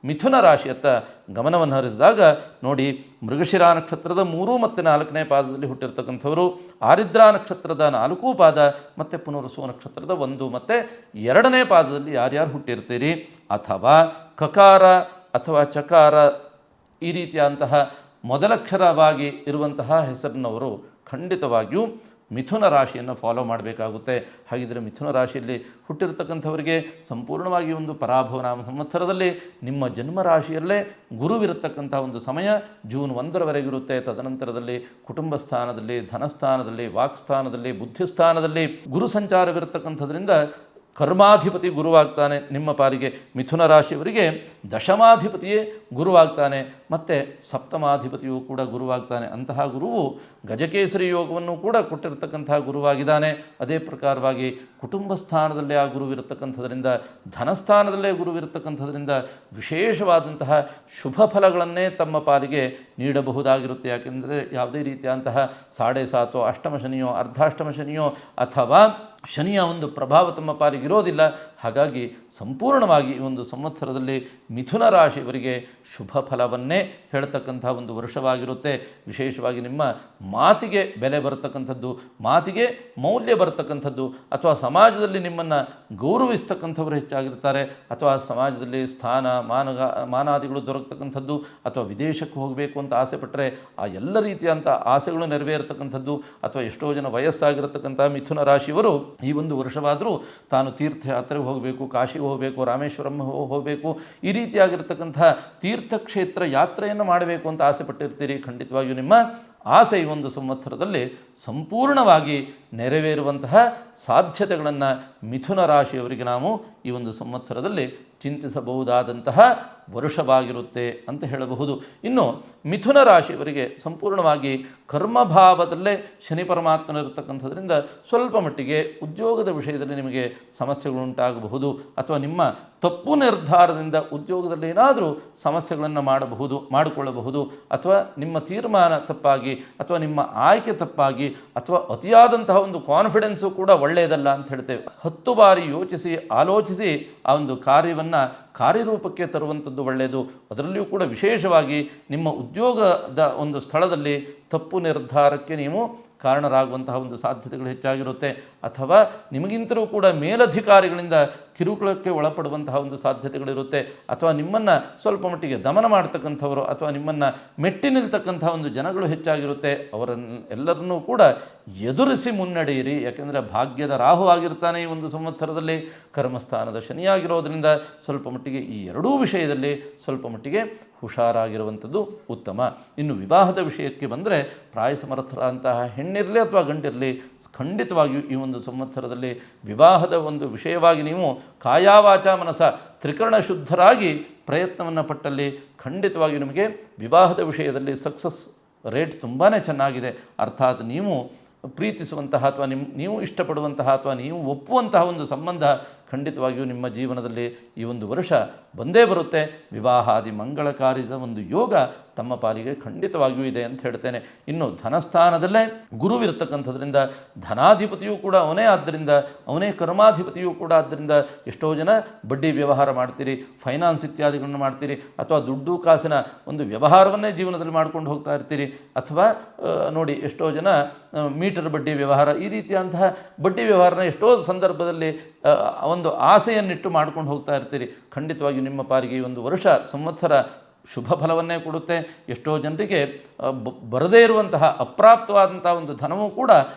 ಮಿಥುನ ರಾಶಿಯತ್ತ ಗಮನವನ್ನು ಹರಿಸಿದಾಗ ನೋಡಿ, ಮೃಗಶಿರಾ ನಕ್ಷತ್ರದ 3 ಮತ್ತು 4ನೇ ಪಾದದಲ್ಲಿ ಹುಟ್ಟಿರ್ತಕ್ಕಂಥವರು, ಆರಿದ್ರಾ ನಕ್ಷತ್ರದ 4 ಪಾದ ಮತ್ತು ಪುನರ್ವಸು ನಕ್ಷತ್ರದ 1 ಮತ್ತು 2ನೇ ಪಾದದಲ್ಲಿ ಯಾರ್ಯಾರು ಹುಟ್ಟಿರ್ತೀರಿ, ಅಥವಾ ಕಕಾರ ಅಥವಾ ಚಕಾರ ಈ ರೀತಿಯಾದಂತಹ ಮೊದಲಕ್ಷರವಾಗಿ ಇರುವಂತಹ ಹೆಸರಿನವರು ಖಂಡಿತವಾಗಿಯೂ ಮಿಥುನ ರಾಶಿಯನ್ನು ಫಾಲೋ ಮಾಡಬೇಕಾಗುತ್ತೆ. ಹಾಗಿದ್ದರೆ ಮಿಥುನ ರಾಶಿಯಲ್ಲಿ ಹುಟ್ಟಿರ್ತಕ್ಕಂಥವರಿಗೆ ಸಂಪೂರ್ಣವಾಗಿ ಒಂದು ಪರಾಭವನಾಮ ಸಂವತ್ಸರದಲ್ಲಿ ನಿಮ್ಮ ಜನ್ಮ ರಾಶಿಯಲ್ಲೇ ಗುರುವಿರತಕ್ಕಂಥ ಒಂದು ಸಮಯ ಜೂನ್ 1ರವರೆಗಿರುತ್ತೆ. ತದನಂತರದಲ್ಲಿ ಕುಟುಂಬ ಸ್ಥಾನದಲ್ಲಿ, ಧನಸ್ಥಾನದಲ್ಲಿ, ವಾಕ್ಸ್ಥಾನದಲ್ಲಿ, ಬುದ್ಧಿಸ್ಥಾನದಲ್ಲಿ ಗುರು ಸಂಚಾರವಿರತಕ್ಕಂಥದ್ರಿಂದ ಕರ್ಮಾಧಿಪತಿ ಗುರುವಾಗ್ತಾನೆ. ನಿಮ್ಮ ಪಾಲಿಗೆ ಮಿಥುನ ರಾಶಿಯವರಿಗೆ ದಶಮಾಧಿಪತಿಯೇ ಗುರುವಾಗ್ತಾನೆ ಮತ್ತು ಸಪ್ತಮಾಧಿಪತಿಯೂ ಕೂಡ ಗುರುವಾಗ್ತಾನೆ. ಅಂತಹ ಗುರುವು ಗಜಕೇಸರಿ ಯೋಗವನ್ನು ಕೂಡ ಕೊಟ್ಟಿರತಕ್ಕಂತಹ ಗುರುವಾಗಿದ್ದಾನೆ. ಅದೇ ಪ್ರಕಾರವಾಗಿ ಕುಟುಂಬ ಸ್ಥಾನದಲ್ಲೇ ಆ ಗುರುವಿರತಕ್ಕಂಥದ್ರಿಂದ, ಧನಸ್ಥಾನದಲ್ಲೇ ಗುರುವಿರತಕ್ಕಂಥದ್ರಿಂದ ವಿಶೇಷವಾದಂತಹ ಶುಭ ಫಲಗಳನ್ನೇ ತಮ್ಮ ಪಾಲಿಗೆ ನೀಡಬಹುದಾಗಿರುತ್ತೆ. ಯಾಕೆಂದರೆ ಯಾವುದೇ ರೀತಿಯಾದಂತಹ 7.5 ಅಷ್ಟಮ ಶನಿಯೋ ಅರ್ಧಾಷ್ಟಮ ಶನಿಯೋ ಅಥವಾ ಶನಿಯ ಒಂದು ಪ್ರಭಾವ ತಮ್ಮ ಪಾಲಿಗಿರೋದಿಲ್ಲ. ಹಾಗಾಗಿ ಸಂಪೂರ್ಣವಾಗಿ ಈ ಒಂದು ಸಂವತ್ಸರದಲ್ಲಿ ಮಿಥುನ ರಾಶಿಯವರಿಗೆ ಶುಭ ಫಲವನ್ನೇ ಹೇಳ್ತಕ್ಕಂಥ ಒಂದು ವರ್ಷವಾಗಿರುತ್ತೆ. ವಿಶೇಷವಾಗಿ ನಿಮ್ಮ ಮಾತಿಗೆ ಬೆಲೆ ಬರತಕ್ಕಂಥದ್ದು, ಮಾತಿಗೆ ಮೌಲ್ಯ ಬರತಕ್ಕಂಥದ್ದು, ಅಥವಾ ಸಮಾಜದಲ್ಲಿ ನಿಮ್ಮನ್ನು ಗೌರವಿಸ್ತಕ್ಕಂಥವ್ರು ಹೆಚ್ಚಾಗಿರ್ತಾರೆ, ಅಥವಾ ಸಮಾಜದಲ್ಲಿ ಸ್ಥಾನ ಮಾನಾದಿಗಳು ದೊರಕತಕ್ಕಂಥದ್ದು, ಅಥವಾ ವಿದೇಶಕ್ಕೆ ಹೋಗಬೇಕು ಅಂತ ಆಸೆ ಪಟ್ಟರೆ ಆ ಎಲ್ಲ ರೀತಿಯಂಥ ಆಸೆಗಳು ನೆರವೇರತಕ್ಕಂಥದ್ದು, ಅಥವಾ ಎಷ್ಟೋ ಜನ ವಯಸ್ಸಾಗಿರತಕ್ಕಂಥ ಮಿಥುನ ರಾಶಿಯವರು ಈ ಒಂದು ವರ್ಷವಾದರೂ ತಾನು ತೀರ್ಥಯಾತ್ರೆಗೆ ಹೋಗಬೇಕು, ಕಾಶಿಗೆ ಹೋಗಬೇಕು, ರಾಮೇಶ್ವರಂ ಹೋಗಬೇಕು, ಈ ರೀತಿಯಾಗಿರ್ತಕ್ಕಂಥ ತೀರ್ಥಕ್ಷೇತ್ರ ಯಾತ್ರೆಯನ್ನು ಮಾಡಬೇಕು ಅಂತ ಆಸೆ ಪಟ್ಟಿರ್ತೀರಿ. ಖಂಡಿತವಾಗಿಯೂ ನಿಮ್ಮ ಆಸೆ ಈ ಒಂದು ಸಂವತ್ಸರದಲ್ಲಿ ಸಂಪೂರ್ಣವಾಗಿ ನೆರವೇರುವಂತಹ ಸಾಧ್ಯತೆಗಳನ್ನು ಮಿಥುನ ರಾಶಿಯವರಿಗೆ ನಾವು ಈ ಒಂದು ಸಂವತ್ಸರದಲ್ಲಿ ಚಿಂತಿಸಬಹುದಾದಂತಹ ವರ್ಷವಾಗಿರುತ್ತೆ ಅಂತ ಹೇಳಬಹುದು. ಇನ್ನು ಮಿಥುನ ರಾಶಿಯವರಿಗೆ ಸಂಪೂರ್ಣವಾಗಿ ಕರ್ಮಭಾವದಲ್ಲೇ ಶನಿ ಪರಮಾತ್ಮನಿರತಕ್ಕಂಥದ್ರಿಂದ ಸ್ವಲ್ಪ ಮಟ್ಟಿಗೆ ಉದ್ಯೋಗದ ವಿಷಯದಲ್ಲಿ ನಿಮಗೆ ಸಮಸ್ಯೆಗಳುಂಟಾಗಬಹುದು, ಅಥವಾ ನಿಮ್ಮ ತಪ್ಪು ನಿರ್ಧಾರದಿಂದ ಉದ್ಯೋಗದಲ್ಲಿ ಏನಾದರೂ ಸಮಸ್ಯೆಗಳನ್ನು ಮಾಡಿಕೊಳ್ಳಬಹುದು, ಅಥವಾ ನಿಮ್ಮ ತೀರ್ಮಾನ ತಪ್ಪಾಗಿ, ಅಥವಾ ನಿಮ್ಮ ಆಯ್ಕೆ ತಪ್ಪಾಗಿ, ಅಥವಾ ಅತಿಯಾದಂತಹ ಒಂದು ಕಾನ್ಫಿಡೆನ್ಸು ಕೂಡ ಒಳ್ಳೆಯದಲ್ಲ ಅಂತ ಹೇಳ್ತೇವೆ. 10 ಬಾರಿ ಯೋಚಿಸಿ ಆಲೋಚಿಸಿ ಆ ಒಂದು ಕಾರ್ಯವನ್ನು ಕಾರ್ಯರೂಪಕ್ಕೆ ತರುವಂಥದ್ದು ಒಳ್ಳೆಯದು. ಅದರಲ್ಲಿಯೂ ಕೂಡ ವಿಶೇಷವಾಗಿ ನಿಮ್ಮ ಉದ್ಯೋಗದ ಒಂದು ಸ್ಥಳದಲ್ಲಿ ತಪ್ಪು ನಿರ್ಧಾರಕ್ಕೆ ನೀವು ಕಾರಣರಾಗುವಂತಹ ಒಂದು ಸಾಧ್ಯತೆಗಳು ಹೆಚ್ಚಾಗಿರುತ್ತೆ, ಅಥವಾ ನಿಮಗಿಂತಲೂ ಕೂಡ ಮೇಲಧಿಕಾರಿಗಳಿಂದ ಕಿರುಕುಳಕ್ಕೆ ಒಳಪಡುವಂತಹ ಒಂದು ಸಾಧ್ಯತೆಗಳಿರುತ್ತೆ, ಅಥವಾ ನಿಮ್ಮನ್ನು ಸ್ವಲ್ಪ ಮಟ್ಟಿಗೆ ದಮನ ಮಾಡ್ತಕ್ಕಂಥವರು, ಅಥವಾ ನಿಮ್ಮನ್ನು ಮೆಟ್ಟಿ ನಿಲ್ತಕ್ಕಂಥ ಒಂದು ಜನಗಳು ಹೆಚ್ಚಾಗಿರುತ್ತೆ. ಅವರನ್ನೆಲ್ಲರನ್ನೂ ಕೂಡ ಎದುರಿಸಿ ಮುನ್ನಡೆಯಿರಿ. ಯಾಕೆಂದರೆ ಭಾಗ್ಯದ ರಾಹು ಆಗಿರ್ತಾನೆ ಈ ಒಂದು ಸಂವತ್ಸರದಲ್ಲಿ, ಕರ್ಮಸ್ಥಾನದ ಶನಿಯಾಗಿರೋದ್ರಿಂದ ಸ್ವಲ್ಪ ಮಟ್ಟಿಗೆ ಈ ಎರಡೂ ವಿಷಯದಲ್ಲಿ ಸ್ವಲ್ಪ ಮಟ್ಟಿಗೆ ಹುಷಾರಾಗಿರುವಂಥದ್ದು ಉತ್ತಮ. ಇನ್ನು ವಿವಾಹದ ವಿಷಯಕ್ಕೆ ಬಂದರೆ ಪ್ರಾಯಸಮರ್ಥರಂತಹ ಹೆಣ್ಣಿರಲಿ ಅಥವಾ ಗಂಡಿರಲಿ ಖಂಡಿತವಾಗಿಯೂ ಈ ಒಂದು ಸಂವತ್ಸರದಲ್ಲಿ ವಿವಾಹದ ಒಂದು ವಿಷಯವಾಗಿ ನೀವು ಕಾಯಾವಾಚ ಮನಸ ತ್ರಿಕರಣ ಶುದ್ಧರಾಗಿ ಪ್ರಯತ್ನವನ್ನು ಪಟ್ಟಲ್ಲಿ ಖಂಡಿತವಾಗಿಯೂ ನಿಮಗೆ ವಿವಾಹದ ವಿಷಯದಲ್ಲಿ ಸಕ್ಸಸ್ ರೇಟ್ ತುಂಬಾ ಚೆನ್ನಾಗಿದೆ. ಅರ್ಥಾತ್ ನೀವು ಪ್ರೀತಿಸುವಂತಹ ಅಥವಾ ನೀವು ಇಷ್ಟಪಡುವಂತಹ ಅಥವಾ ನೀವು ಒಪ್ಪುವಂತಹ ಒಂದು ಸಂಬಂಧ ಖಂಡಿತವಾಗಿಯೂ ನಿಮ್ಮ ಜೀವನದಲ್ಲಿ ಈ ಒಂದು ವರ್ಷ ಬಂದೇ ಬರುತ್ತೆ. ವಿವಾಹಾದಿ ಮಂಗಳ ಕಾರ್ಯದ ಒಂದು ಯೋಗ ತಮ್ಮ ಪಾಲಿಗೆ ಖಂಡಿತವಾಗಿಯೂ ಇದೆ ಅಂತ ಹೇಳ್ತೇನೆ. ಇನ್ನು ಧನಸ್ಥಾನದಲ್ಲೇ ಗುರುವಿರತಕ್ಕಂಥದ್ರಿಂದ ಧನಾಧಿಪತಿಯೂ ಕೂಡ ಅವನೇ, ಆದ್ದರಿಂದ ಅವನೇ ಕರ್ಮಾಧಿಪತಿಯೂ ಕೂಡ. ಆದ್ದರಿಂದ ಎಷ್ಟೋ ಜನ ಬಡ್ಡಿ ವ್ಯವಹಾರ ಮಾಡ್ತೀರಿ, ಫೈನಾನ್ಸ್ ಇತ್ಯಾದಿಗಳನ್ನು ಮಾಡ್ತೀರಿ, ಅಥವಾ ದುಡ್ಡು ಕಾಸಿನ ಒಂದು ವ್ಯವಹಾರವನ್ನೇ ಜೀವನದಲ್ಲಿ ಮಾಡ್ಕೊಂಡು ಹೋಗ್ತಾ ಇರ್ತೀರಿ, ಅಥವಾ ನೋಡಿ ಎಷ್ಟೋ ಜನ ಮೀಟರ್ ಬಡ್ಡಿ ವ್ಯವಹಾರ, ಈ ರೀತಿಯಾದಂತಹ ಬಡ್ಡಿ ವ್ಯವಹಾರನ ಎಷ್ಟೋ ಸಂದರ್ಭದಲ್ಲಿ ಒಂದು ಆಸೆಯನ್ನಿಟ್ಟು ಮಾಡ್ಕೊಂಡು ಹೋಗ್ತಾ ಇರ್ತೀರಿ. ಖಂಡಿತವಾಗಿಯೂ ನಿಮ್ಮ ಪಾಲಿಗೆ ಈ ಒಂದು ವರ್ಷ ಸಂವತ್ಸರ ಶುಭ ಫಲವನ್ನೇ ಕೊಡುತ್ತೆ. ಎಷ್ಟೋ ಜನರಿಗೆ ಬರದೇ ಇರುವಂತಹ ಅಪ್ರಾಪ್ತವಾದಂಥ ಒಂದು ಧನವೂ ಕೂಡ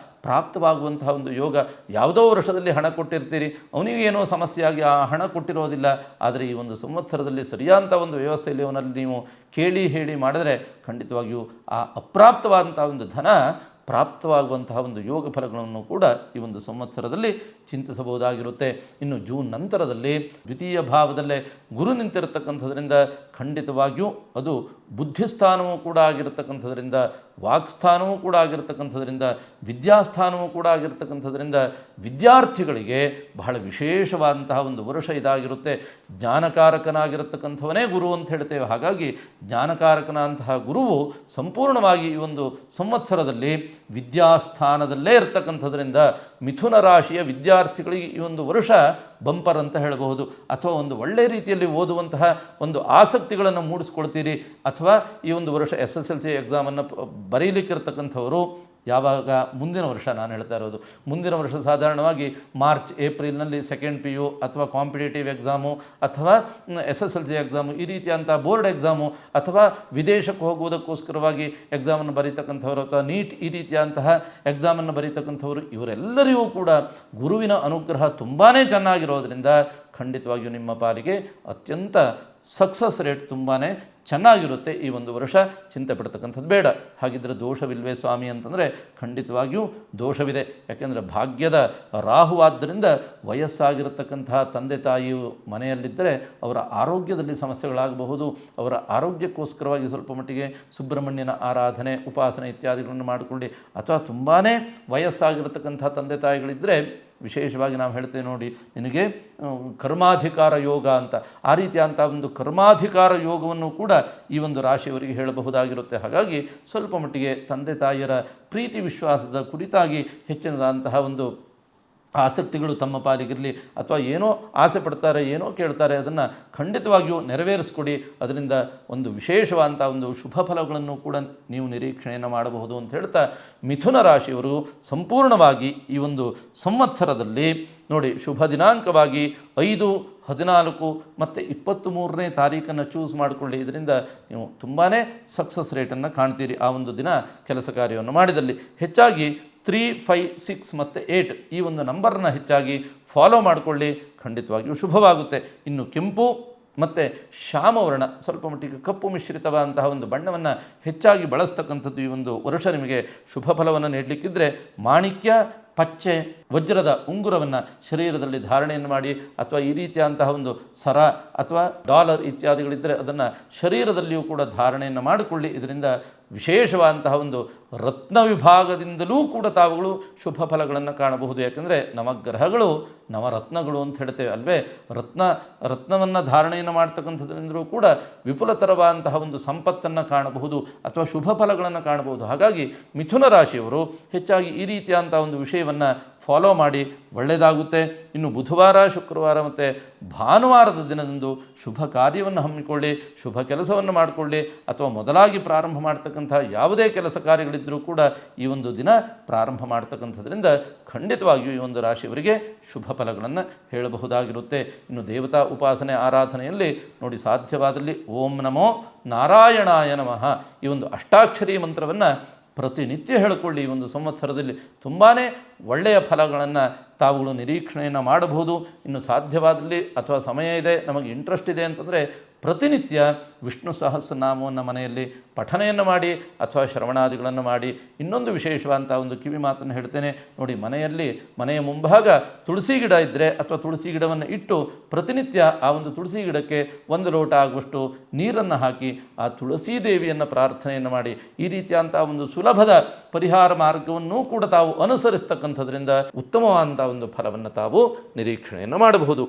ಪ್ರಾಪ್ತವಾಗುವಂತಹ ಒಂದು ಯೋಗ. ಯಾವುದೋ ವರ್ಷದಲ್ಲಿ ಹಣ ಕೊಟ್ಟಿರ್ತೀರಿ, ಅವನಿಗೆ ಏನೋ ಸಮಸ್ಯೆಯಾಗಿ ಆ ಹಣ ಕೊಟ್ಟಿರೋದಿಲ್ಲ, ಆದರೆ ಈ ಒಂದು ಸಂವತ್ಸರದಲ್ಲಿ ಸರಿಯಾದಂಥ ಒಂದು ವ್ಯವಸ್ಥೆಯಲ್ಲಿ ಅವನಲ್ಲಿ ನೀವು ಕೇಳಿ ಹೇಳಿ ಮಾಡಿದರೆ ಖಂಡಿತವಾಗಿಯೂ ಆ ಅಪ್ರಾಪ್ತವಾದಂಥ ಒಂದು ಧನ ಪ್ರಾಪ್ತವಾಗುವಂತಹ ಒಂದು ಯೋಗ ಫಲಗಳನ್ನು ಕೂಡ ಈ ಒಂದು ಸಂವತ್ಸರದಲ್ಲಿ ಚಿಂತಿಸಬಹುದಾಗಿರುತ್ತೆ. ಇನ್ನು ಜೂನ್ ನಂತರದಲ್ಲಿ ದ್ವಿತೀಯ ಭಾವದಲ್ಲೇ ಗುರು ನಿಂತಿರತಕ್ಕಂಥದ್ರಿಂದ ಖಂಡಿತವಾಗಿಯೂ ಅದು ಬುದ್ಧಿಸ್ಥಾನವೂ ಕೂಡ ಆಗಿರತಕ್ಕಂಥದ್ರಿಂದ ವಾಕ್ಸ್ಥಾನವೂ ಕೂಡ ಆಗಿರ್ತಕ್ಕಂಥದ್ರಿಂದ, ವಿದ್ಯಾಸ್ಥಾನವೂ ಕೂಡ ಆಗಿರ್ತಕ್ಕಂಥದ್ರಿಂದ ವಿದ್ಯಾರ್ಥಿಗಳಿಗೆ ಬಹಳ ವಿಶೇಷವಾದಂತಹ ಒಂದು ವರ್ಷ ಇದಾಗಿರುತ್ತೆ. ಜ್ಞಾನಕಾರಕನಾಗಿರತಕ್ಕಂಥವನೇ ಗುರು ಅಂತ ಹೇಳ್ತೇವೆ. ಹಾಗಾಗಿ ಜ್ಞಾನಕಾರಕನಂತಹ ಗುರುವು ಸಂಪೂರ್ಣವಾಗಿ ಈ ಒಂದು ಸಂವತ್ಸರದಲ್ಲಿ ವಿದ್ಯಾಸ್ಥಾನದಲ್ಲೇ ಇರತಕ್ಕಂಥದ್ರಿಂದ ಮಿಥುನ ರಾಶಿಯ ವಿದ್ಯಾರ್ಥಿಗಳಿಗೆ ಈ ಒಂದು ವರ್ಷ ಬಂಪರ್ ಅಂತ ಹೇಳಬಹುದು. ಅಥವಾ ಒಂದು ಒಳ್ಳೆಯ ರೀತಿಯಲ್ಲಿ ಓದುವಂತಹ ಒಂದು ಆಸಕ್ತಿಗಳನ್ನು ಮೂಡಿಸ್ಕೊಳ್ತೀರಿ. ಅಥವಾ ಈ ಒಂದು ವರ್ಷ SSLC ಎಕ್ಸಾಮನ್ನು ಬರೀಲಿಕ್ಕಿರ್ತಕ್ಕಂಥವರು ಯಾವಾಗ ಮುಂದಿನ ವರ್ಷ ನಾನು ಹೇಳ್ತಾ ಇರೋದು, ಮುಂದಿನ ವರ್ಷ ಸಾಧಾರಣವಾಗಿ ಮಾರ್ಚ್ ಏಪ್ರಿಲ್ನಲ್ಲಿ ಸೆಕೆಂಡ್ PU ಅಥವಾ ಕಾಂಪಿಟೇಟಿವ್ ಎಕ್ಸಾಮು ಅಥವಾ SSLC ಎಕ್ಸಾಮು, ಈ ರೀತಿಯಂಥ ಬೋರ್ಡ್ ಎಕ್ಸಾಮು ಅಥವಾ ವಿದೇಶಕ್ಕೆ ಹೋಗುವುದಕ್ಕೋಸ್ಕರವಾಗಿ ಎಕ್ಸಾಮನ್ನು ಬರೀತಕ್ಕಂಥವರು ಅಥವಾ ನೀಟ್ ಈ ರೀತಿಯಂತಹ ಎಕ್ಸಾಮನ್ನು ಬರೀತಕ್ಕಂಥವರು, ಇವರೆಲ್ಲರಿಗೂ ಕೂಡ ಗುರುವಿನ ಅನುಗ್ರಹ ತುಂಬಾ ಚೆನ್ನಾಗಿರೋದ್ರಿಂದ ಖಂಡಿತವಾಗಿಯೂ ನಿಮ್ಮ ಪಾಲಿಗೆ ಅತ್ಯಂತ ಸಕ್ಸಸ್ ರೇಟ್ ತುಂಬಾ ಚೆನ್ನಾಗಿರುತ್ತೆ. ಈ ಒಂದು ವರ್ಷ ಚಿಂತೆ ಪಡ್ತಕ್ಕಂಥದ್ದು ಬೇಡ. ಹಾಗಿದ್ದರೆ ದೋಷವಿಲ್ವೇ ಸ್ವಾಮಿ ಅಂತಂದರೆ ಖಂಡಿತವಾಗಿಯೂ ದೋಷವಿದೆ. ಯಾಕೆಂದರೆ ಭಾಗ್ಯದ ರಾಹುವಾದ್ದರಿಂದ ವಯಸ್ಸಾಗಿರತಕ್ಕಂತಹ ತಂದೆ ತಾಯಿಯು ಮನೆಯಲ್ಲಿದ್ದರೆ ಅವರ ಆರೋಗ್ಯದಲ್ಲಿ ಸಮಸ್ಯೆಗಳಾಗಬಹುದು. ಅವರ ಆರೋಗ್ಯಕ್ಕೋಸ್ಕರವಾಗಿ ಸ್ವಲ್ಪ ಮಟ್ಟಿಗೆ ಸುಬ್ರಹ್ಮಣ್ಯನ ಆರಾಧನೆ, ಉಪಾಸನೆ ಇತ್ಯಾದಿಗಳನ್ನು ಮಾಡಿಕೊಳ್ಳಿ. ಅಥವಾ ತುಂಬಾ ವಯಸ್ಸಾಗಿರತಕ್ಕಂಥ ತಂದೆ ತಾಯಿಗಳಿದ್ದರೆ ವಿಶೇಷವಾಗಿ ನಾವು ಹೇಳ್ತೇವೆ ನೋಡಿ, ನಿನಗೆ ಕರ್ಮಾಧಿಕಾರ ಯೋಗ ಅಂತ, ಆ ರೀತಿಯಂಥ ಒಂದು ಕರ್ಮಾಧಿಕಾರ ಯೋಗವನ್ನು ಕೂಡ ಈ ಒಂದು ರಾಶಿಯವರಿಗೆ ಹೇಳಬಹುದಾಗಿರುತ್ತೆ. ಹಾಗಾಗಿ ಸ್ವಲ್ಪ ಮಟ್ಟಿಗೆ ತಂದೆ ತಾಯಿಯರ ಪ್ರೀತಿ ವಿಶ್ವಾಸದ ಕುರಿತಾಗಿ ಹೆಚ್ಚಿನದಾದಂತಹ ಒಂದು ಆಸಕ್ತಿಗಳು ತಮ್ಮ ಪಾಲಿಗಿರಲಿ. ಅಥವಾ ಏನೋ ಆಸೆ ಪಡ್ತಾರೆ, ಏನೋ ಕೇಳ್ತಾರೆ, ಅದನ್ನು ಖಂಡಿತವಾಗಿಯೂ ನೆರವೇರಿಸ್ಕೊಡಿ. ಅದರಿಂದ ಒಂದು ವಿಶೇಷವಾದಂಥ ಒಂದು ಶುಭ ಫಲಗಳನ್ನು ಕೂಡ ನೀವು ನಿರೀಕ್ಷಣೆಯನ್ನು ಮಾಡಬಹುದು ಅಂತ ಹೇಳ್ತಾ, ಮಿಥುನ ರಾಶಿಯವರು ಸಂಪೂರ್ಣವಾಗಿ ಈ ಒಂದು ಸಂವತ್ಸರದಲ್ಲಿ ನೋಡಿ, ಶುಭ ದಿನಾಂಕವಾಗಿ 5, 14 ಮತ್ತು 23ನೇ ತಾರೀಖನ್ನು ಚೂಸ್ ಮಾಡಿಕೊಳ್ಳಿ. ಇದರಿಂದ ನೀವು ತುಂಬಾ ಸಕ್ಸಸ್ ರೇಟನ್ನು ಕಾಣ್ತೀರಿ ಆ ಒಂದು ದಿನ ಕೆಲಸ ಕಾರ್ಯವನ್ನು ಮಾಡಿದಲ್ಲಿ. ಹೆಚ್ಚಾಗಿ 3, 5, 6 ಮತ್ತು 8 ಈ ಒಂದು ನಂಬರನ್ನು ಹೆಚ್ಚಾಗಿ ಫಾಲೋ ಮಾಡಿಕೊಳ್ಳಿ. ಖಂಡಿತವಾಗಿಯೂ ಶುಭವಾಗುತ್ತೆ. ಇನ್ನು ಕೆಂಪು ಮತ್ತು ಶ್ಯಾಮವರ್ಣ, ಸ್ವಲ್ಪ ಮಟ್ಟಿಗೆ ಕಪ್ಪು ಮಿಶ್ರಿತವಾದಂತಹ ಒಂದು ಬಣ್ಣವನ್ನು ಹೆಚ್ಚಾಗಿ ಬಳಸ್ತಕ್ಕಂಥದ್ದು ಈ ಒಂದು ವರ್ಷ ನಿಮಗೆ ಶುಭ ಫಲವನ್ನು ನೀಡಲಿಕ್ಕಿದ್ರೆ, ಮಾಣಿಕ್ಯ, ಪಚ್ಚೆ, ವಜ್ರದ ಉಂಗುರವನ್ನು ಶರೀರದಲ್ಲಿ ಧಾರಣೆಯನ್ನು ಮಾಡಿ, ಅಥವಾ ಈ ರೀತಿಯಾದಂತಹ ಒಂದು ಸರ ಅಥವಾ ಡಾಲರ್ ಇತ್ಯಾದಿಗಳಿದ್ದರೆ ಅದನ್ನು ಶರೀರದಲ್ಲಿಯೂ ಕೂಡ ಧಾರಣೆಯನ್ನು ಮಾಡಿಕೊಳ್ಳಿ. ಇದರಿಂದ ವಿಶೇಷವಾದಂತಹ ಒಂದು ರತ್ನ ವಿಭಾಗದಿಂದಲೂ ಕೂಡ ತಾವುಗಳು ಶುಭ ಫಲಗಳನ್ನು ಕಾಣಬಹುದು. ಯಾಕೆಂದರೆ ನವಗ್ರಹಗಳು ನವರತ್ನಗಳು ಅಂತ ಹೇಳ್ತೇವೆ ಅಲ್ವೇ. ರತ್ನವನ್ನು ಧಾರಣೆಯನ್ನು ಮಾಡ್ತಕ್ಕಂಥದ್ರಿಂದಲೂ ಕೂಡ ವಿಪುಲತರವಾದಂತಹ ಒಂದು ಸಂಪತ್ತನ್ನು ಕಾಣಬಹುದು ಅಥವಾ ಶುಭ ಫಲಗಳನ್ನು ಕಾಣಬಹುದು. ಹಾಗಾಗಿ ಮಿಥುನ ರಾಶಿಯವರು ಹೆಚ್ಚಾಗಿ ಈ ರೀತಿಯಾದಂಥ ಒಂದು ವಿಷಯವನ್ನು ಫಾಲೋ ಮಾಡಿ ಒಳ್ಳೆಯದಾಗುತ್ತೆ. ಇನ್ನು ಬುಧವಾರ, ಶುಕ್ರವಾರ ಮತ್ತು ಭಾನುವಾರದ ದಿನದಂದು ಶುಭ ಕಾರ್ಯವನ್ನು ಹಮ್ಮಿಕೊಳ್ಳಿ, ಶುಭ ಕೆಲಸವನ್ನು ಮಾಡಿಕೊಳ್ಳಿ. ಅಥವಾ ಮೊದಲಾಗಿ ಪ್ರಾರಂಭ ಮಾಡ್ತಕ್ಕಂಥ ಯಾವುದೇ ಕೆಲಸ ಕಾರ್ಯಗಳಿದ್ದರೂ ಕೂಡ ಈ ಒಂದು ದಿನ ಪ್ರಾರಂಭ ಮಾಡ್ತಕ್ಕಂಥದ್ರಿಂದ ಖಂಡಿತವಾಗಿಯೂ ಈ ಒಂದು ರಾಶಿಯವರಿಗೆ ಶುಭ ಫಲಗಳನ್ನು ಹೇಳಬಹುದಾಗಿರುತ್ತೆ. ಇನ್ನು ದೇವತಾ ಉಪಾಸನೆ ಆರಾಧನೆಯಲ್ಲಿ ನೋಡಿ, ಸಾಧ್ಯವಾದಲ್ಲಿ ಓಂ ನಮೋ ನಾರಾಯಣಾಯ ನಮಃ ಈ ಒಂದು ಅಷ್ಟಾಕ್ಷರಿ ಮಂತ್ರವನ್ನು ಪ್ರತಿನಿತ್ಯ ಹೇಳಿಕೊಳ್ಳಿ. ಈ ಒಂದು ಸಂವತ್ಸರದಲ್ಲಿ ತುಂಬಾ ಒಳ್ಳೆಯ ಫಲಗಳನ್ನು ತಾವುಗಳು ನಿರೀಕ್ಷಣೆಯನ್ನು ಮಾಡಬಹುದು. ಇನ್ನು ಸಾಧ್ಯವಾದಲ್ಲಿ ಅಥವಾ ಸಮಯ ಇದೆ, ನಮಗೆ ಇಂಟ್ರೆಸ್ಟ್ ಇದೆ ಅಂತಂದರೆ ಪ್ರತಿನಿತ್ಯ ವಿಷ್ಣು ಸಹಸ್ರನಾಮವನ್ನು ಮನೆಯಲ್ಲಿ ಪಠನೆಯನ್ನು ಮಾಡಿ ಅಥವಾ ಶ್ರವಣಾದಿಗಳನ್ನು ಮಾಡಿ. ಇನ್ನೊಂದು ವಿಶೇಷವಾದಂಥ ಒಂದು ಕಿವಿ ಮಾತನ್ನು ಹೇಳ್ತೇನೆ ನೋಡಿ, ಮನೆಯ ಮುಂಭಾಗ ತುಳಸಿ ಗಿಡ ಇದ್ದರೆ ಅಥವಾ ತುಳಸಿ ಗಿಡವನ್ನು ಇಟ್ಟು ಪ್ರತಿನಿತ್ಯ ಆ ಒಂದು ತುಳಸಿ ಗಿಡಕ್ಕೆ 1 ಲೋಟ ಆಗುವಷ್ಟು ನೀರನ್ನು ಹಾಕಿ ಆ ತುಳಸಿ ದೇವಿಯನ್ನು ಪ್ರಾರ್ಥನೆಯನ್ನು ಮಾಡಿ. ಈ ರೀತಿಯಾದಂಥ ಒಂದು ಸುಲಭದ ಪರಿಹಾರ ಮಾರ್ಗವನ್ನೂ ಕೂಡ ತಾವು ಅನುಸರಿಸ್ತಕ್ಕಂಥದ್ರಿಂದ ಉತ್ತಮವಾದಂಥ ಒಂದು ಫಲವನ್ನು ತಾವು ನಿರೀಕ್ಷಣೆಯನ್ನು ಮಾಡಬಹುದು.